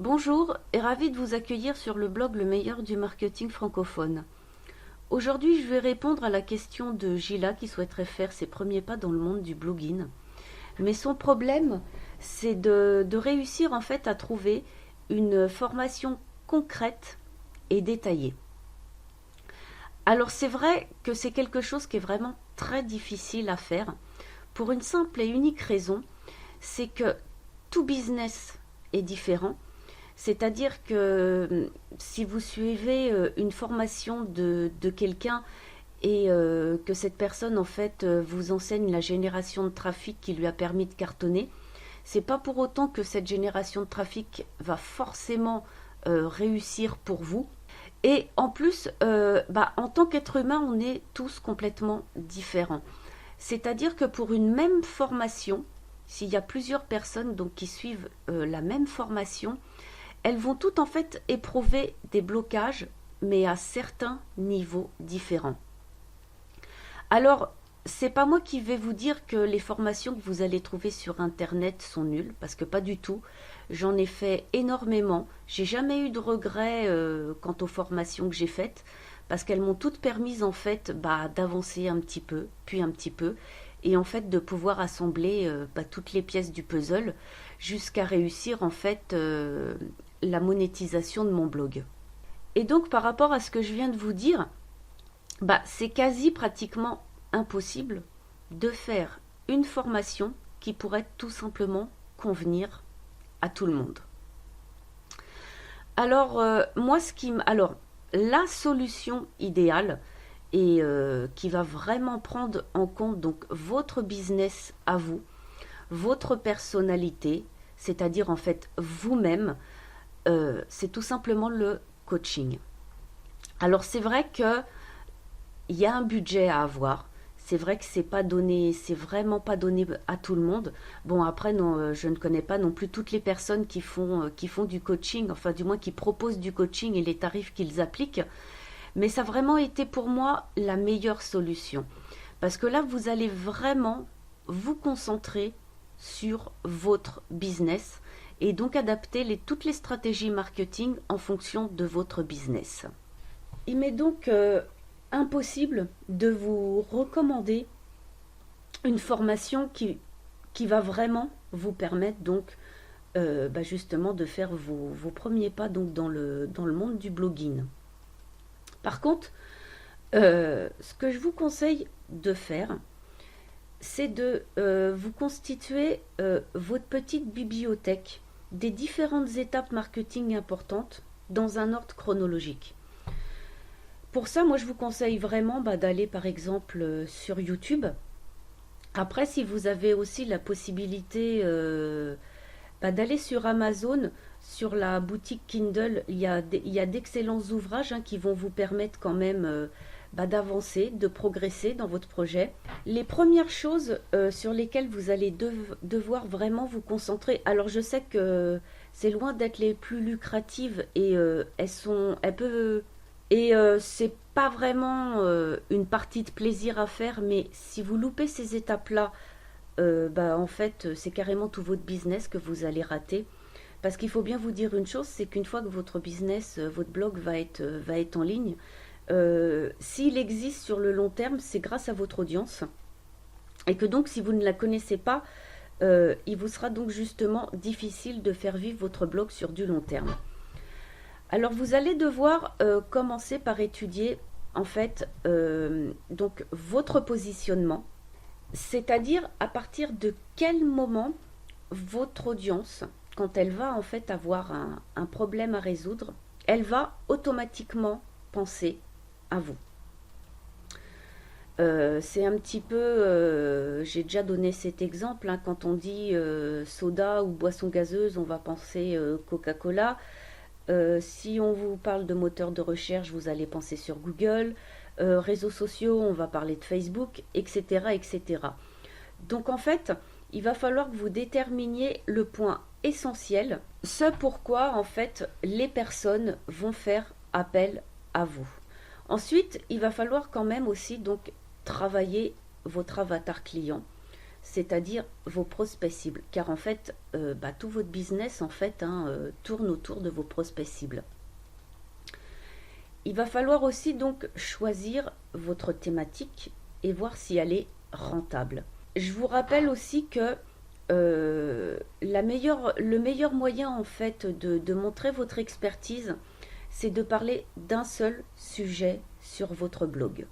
Bonjour et ravi de vous accueillir sur le blog Le meilleur du marketing francophone. Aujourd'hui, je vais répondre à la question de Gila qui souhaiterait faire ses premiers pas dans le monde du blogging. Mais son problème, c'est de réussir en fait à trouver une formation concrète et détaillée. Alors c'est vrai que c'est quelque chose qui est vraiment très difficile à faire pour une simple et unique raison, c'est que tout business est différent. C'est-à-dire que si vous suivez une formation de quelqu'un et que cette personne en fait vous enseigne la génération de trafic qui lui a permis de cartonner, c'est pas pour autant que cette génération de trafic va forcément réussir pour vous. Et en plus, en tant qu'être humain, on est tous complètement différents. C'est-à-dire que pour une même formation, s'il y a plusieurs personnes donc, qui suivent la même formation, elles vont toutes en fait éprouver des blocages, mais à certains niveaux différents. Alors, c'est pas moi qui vais vous dire que les formations que vous allez trouver sur internet sont nulles, parce que pas du tout. J'en ai fait énormément. J'ai jamais eu de regrets quant aux formations que j'ai faites, parce qu'elles m'ont toutes permis en fait d'avancer un petit peu, puis un petit peu, et en fait de pouvoir assembler toutes les pièces du puzzle jusqu'à réussir en fait la monétisation de mon blog. Et donc par rapport à ce que je viens de vous dire, c'est quasi pratiquement impossible de faire une formation qui pourrait tout simplement convenir à tout le monde. Alors la solution idéale et qui va vraiment prendre en compte donc votre business à vous, votre personnalité, c'est-à-dire en fait vous-même, c'est tout simplement le coaching. Alors c'est vrai que il y a un budget à avoir. C'est vrai que c'est pas donné, c'est vraiment pas donné à tout le monde. Bon après non, je ne connais pas non plus toutes les personnes qui font du coaching, enfin du moins qui proposent du coaching et les tarifs qu'ils appliquent. Mais ça a vraiment été pour moi la meilleure solution. Parce que là, vous allez vraiment vous concentrer sur votre business et donc adapter toutes les stratégies marketing en fonction de votre business. Il m'est donc impossible de vous recommander une formation qui va vraiment vous permettre donc justement de faire vos premiers pas donc dans le monde du blogging. Par contre, ce que je vous conseille de faire, c'est de vous constituer votre petite bibliothèque des différentes étapes marketing importantes dans un ordre chronologique. Pour ça, moi, je vous conseille vraiment d'aller, par exemple, sur YouTube. Après, si vous avez aussi la possibilité d'aller sur Amazon, sur la boutique Kindle, il y a d'excellents ouvrages qui vont vous permettre quand même d'avancer, de progresser dans votre projet. Les premières choses sur lesquelles vous allez devoir vraiment vous concentrer, alors je sais que c'est loin d'être les plus lucratives et c'est pas vraiment une partie de plaisir à faire, mais si vous loupez ces étapes-là, en fait, c'est carrément tout votre business que vous allez rater. Parce qu'il faut bien vous dire une chose, c'est qu'une fois que votre business, votre blog va être en ligne, s'il existe sur le long terme, c'est grâce à votre audience. Et que donc, si vous ne la connaissez pas, il vous sera donc justement difficile de faire vivre votre blog sur du long terme. Alors, vous allez devoir commencer par étudier, en fait, donc votre positionnement. C'est-à-dire à partir de quel moment votre audience, quand elle va en fait avoir un problème à résoudre, elle va automatiquement penser à vous. C'est un petit peu, j'ai déjà donné cet exemple, quand on dit soda ou boisson gazeuse, on va penser Coca-Cola. Si on vous parle de moteur de recherche, vous allez penser sur Google. Réseaux sociaux, on va parler de Facebook, etc., etc. Donc en fait, il va falloir que vous déterminiez le point essentiel, ce pourquoi en fait les personnes vont faire appel à vous. Ensuite, il va falloir quand même aussi donc travailler votre avatar client. c'est-à-dire vos prospects cibles, car en fait, tout votre business en fait tourne autour de vos prospects cibles. Il va falloir aussi donc choisir votre thématique et voir si elle est rentable. Je vous rappelle aussi que le meilleur moyen en fait de montrer votre expertise, c'est de parler d'un seul sujet sur votre blog.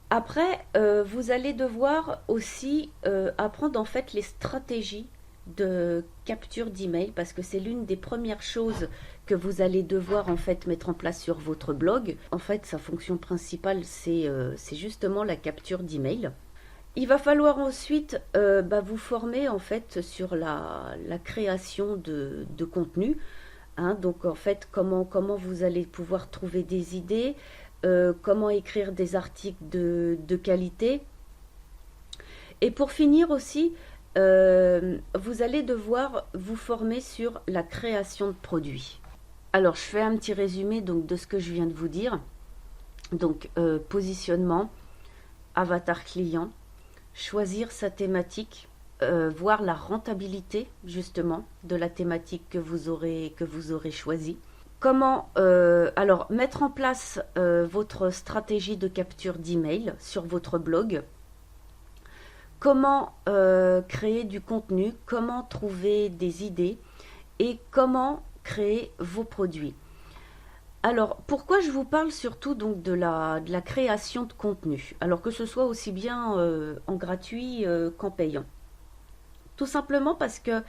Après, vous allez devoir aussi apprendre en fait les stratégies de capture d'email, parce que c'est l'une des premières choses que vous allez devoir en fait mettre en place sur votre blog. En fait, sa fonction principale, c'est justement la capture d'email. Il va falloir ensuite vous former en fait sur la création de contenu. Donc en fait, comment vous allez pouvoir trouver des idées, comment écrire des articles de qualité. Et pour finir aussi, vous allez devoir vous former sur la création de produits. Alors, je fais un petit résumé donc, de ce que je viens de vous dire. Donc, positionnement, avatar client, choisir sa thématique, voir la rentabilité justement de la thématique que vous aurez choisie. Comment alors mettre en place votre stratégie de capture d'email sur votre blog. Comment créer du contenu, comment trouver des idées et comment créer vos produits. Alors, pourquoi je vous parle surtout donc de la création de contenu, alors que ce soit aussi bien en gratuit qu'en payant. Tout simplement parce que,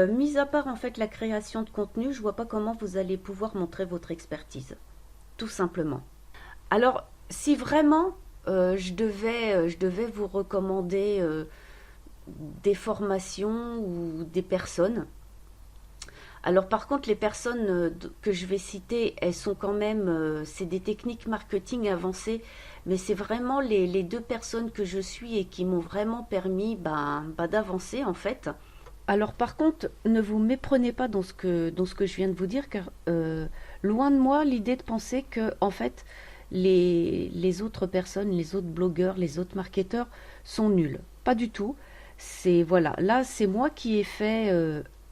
mis à part en fait la création de contenu, je vois pas comment vous allez pouvoir montrer votre expertise. Tout simplement. Alors, si vraiment je devais vous recommander des formations ou des personnes. Alors par contre, les personnes que je vais citer, elles sont quand même, c'est des techniques marketing avancées, mais c'est vraiment les deux personnes que je suis et qui m'ont vraiment permis d'avancer en fait. Alors par contre, ne vous méprenez pas dans ce que je viens de vous dire, car loin de moi l'idée de penser que en fait les autres personnes, les autres blogueurs, les autres marketeurs sont nuls. Pas du tout. C'est voilà, là c'est moi qui ai fait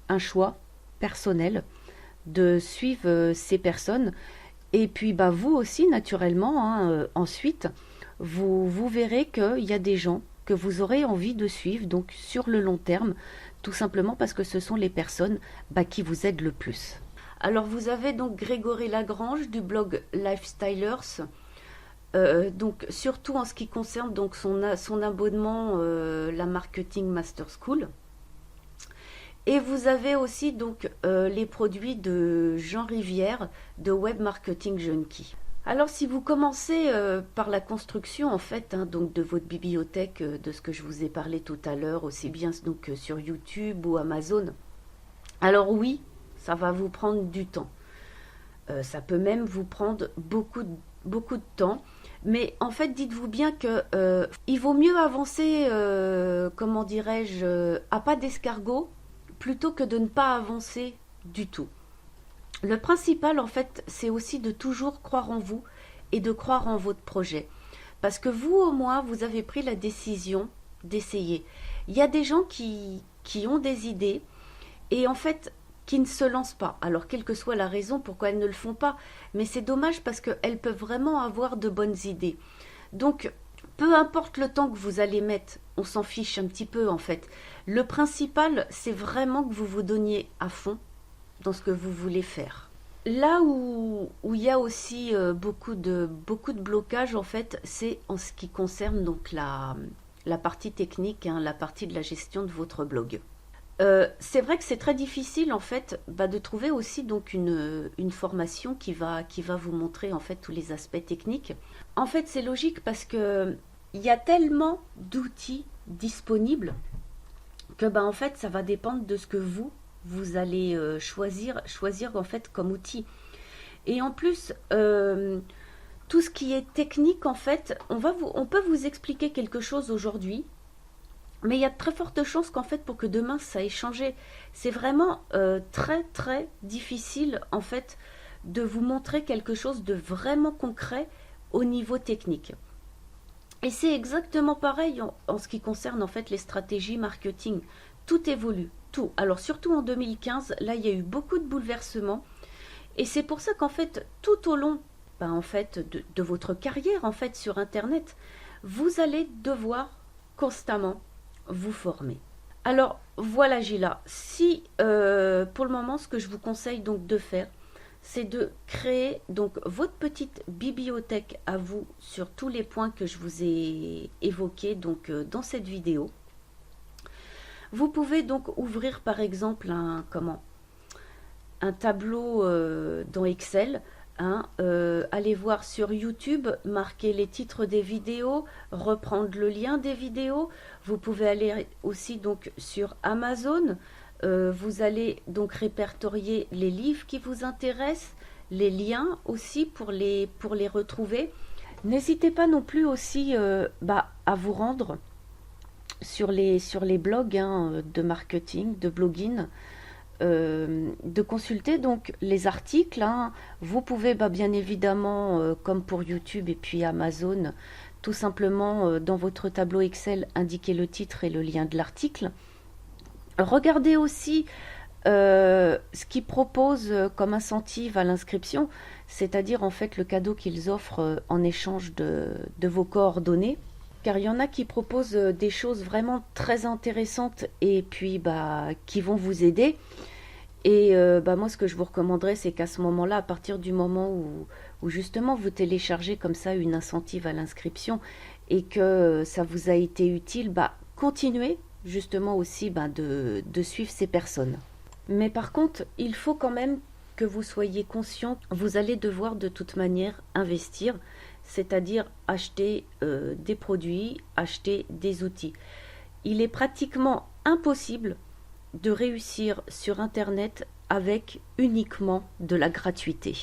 un choix personnel de suivre ces personnes. Et puis vous aussi naturellement, ensuite, vous verrez qu'il y a des gens que vous aurez envie de suivre donc sur le long terme, tout simplement parce que ce sont les personnes qui vous aident le plus. Alors vous avez donc Grégory Lagrange du blog Lifestylers, donc surtout en ce qui concerne donc son abonnement la Marketing Master School. Et vous avez aussi donc les produits de Jean Rivière de Web Marketing Junkie. Alors si vous commencez par la construction en fait donc de votre bibliothèque, de ce que je vous ai parlé tout à l'heure, aussi bien donc sur YouTube ou Amazon, alors oui, ça va vous prendre du temps. Ça peut même vous prendre beaucoup de temps. Mais en fait, dites-vous bien que il vaut mieux avancer, comment dirais-je, à pas d'escargot, plutôt que de ne pas avancer du tout. Le principal, en fait, c'est aussi de toujours croire en vous et de croire en votre projet. Parce que vous, au moins, vous avez pris la décision d'essayer. Il y a des gens qui ont des idées et en fait qui ne se lancent pas. Alors, quelle que soit la raison pourquoi elles ne le font pas, mais c'est dommage parce qu'elles peuvent vraiment avoir de bonnes idées. Donc, peu importe le temps que vous allez mettre, on s'en fiche un petit peu en fait. Le principal, c'est vraiment que vous vous donniez à fond dans ce que vous voulez faire. Là où il y a aussi beaucoup de blocages en fait, c'est en ce qui concerne donc la partie technique, la partie de la gestion de votre blog. C'est vrai que c'est très difficile en fait de trouver aussi donc une formation qui va vous montrer en fait tous les aspects techniques. En fait, c'est logique parce que il y a tellement d'outils disponibles que en fait ça va dépendre de ce que vous allez choisir en fait comme outil. Et en plus tout ce qui est technique en fait, on peut vous expliquer quelque chose aujourd'hui. Mais il y a de très fortes chances qu'en fait, pour que demain ça ait changé, c'est vraiment très très difficile en fait de vous montrer quelque chose de vraiment concret au niveau technique. Et c'est exactement pareil en ce qui concerne en fait les stratégies marketing. Tout évolue, tout. Alors surtout en 2015, là il y a eu beaucoup de bouleversements. Et c'est pour ça qu'en fait, tout au long en fait, de votre carrière en fait sur Internet, vous allez devoir constamment vous former. Alors voilà Gila, si pour le moment ce que je vous conseille donc de faire, c'est de créer donc votre petite bibliothèque à vous sur tous les points que je vous ai évoqués donc dans cette vidéo. Vous pouvez donc ouvrir par exemple un tableau dans Excel. Allez voir sur YouTube, marquer les titres des vidéos, reprendre le lien des vidéos. Vous pouvez aller aussi donc sur Amazon. Vous allez donc répertorier les livres qui vous intéressent, les liens aussi pour les retrouver. N'hésitez pas non plus aussi à vous rendre sur les blogs de marketing, de blogging. De consulter donc les articles. Vous pouvez bien évidemment, comme pour YouTube et puis Amazon, tout simplement dans votre tableau Excel indiquer le titre et le lien de l'article. Regardez aussi ce qu'ils proposent comme incentive à l'inscription, c'est-à-dire en fait le cadeau qu'ils offrent en échange de vos coordonnées. Car il y en a qui proposent des choses vraiment très intéressantes et puis qui vont vous aider. Et moi, ce que je vous recommanderais, c'est qu'à ce moment-là, à partir du moment où justement vous téléchargez comme ça une incentive à l'inscription et que ça vous a été utile, continuez justement aussi de suivre ces personnes. Mais par contre, il faut quand même que vous soyez conscient, vous allez devoir de toute manière investir, c'est-à-dire acheter des produits, acheter des outils. Il est pratiquement impossible de réussir sur Internet avec uniquement de la gratuité.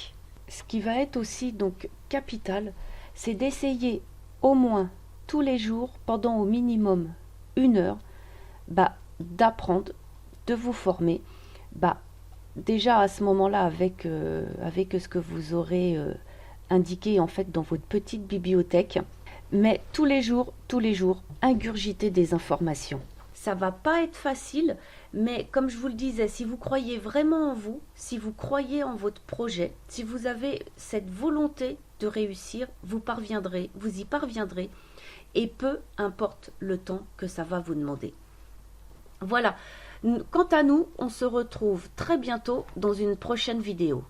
Ce qui va être aussi donc capital, c'est d'essayer au moins tous les jours, pendant au minimum 1 heure, d'apprendre, de vous former, déjà à ce moment-là avec ce que vous aurez indiqué en fait dans votre petite bibliothèque, mais tous les jours, ingurgiter des informations. Ça va pas être facile, mais comme je vous le disais, si vous croyez vraiment en vous, si vous croyez en votre projet, si vous avez cette volonté de réussir, vous y parviendrez, et peu importe le temps que ça va vous demander. Voilà. Quant à nous, on se retrouve très bientôt dans une prochaine vidéo.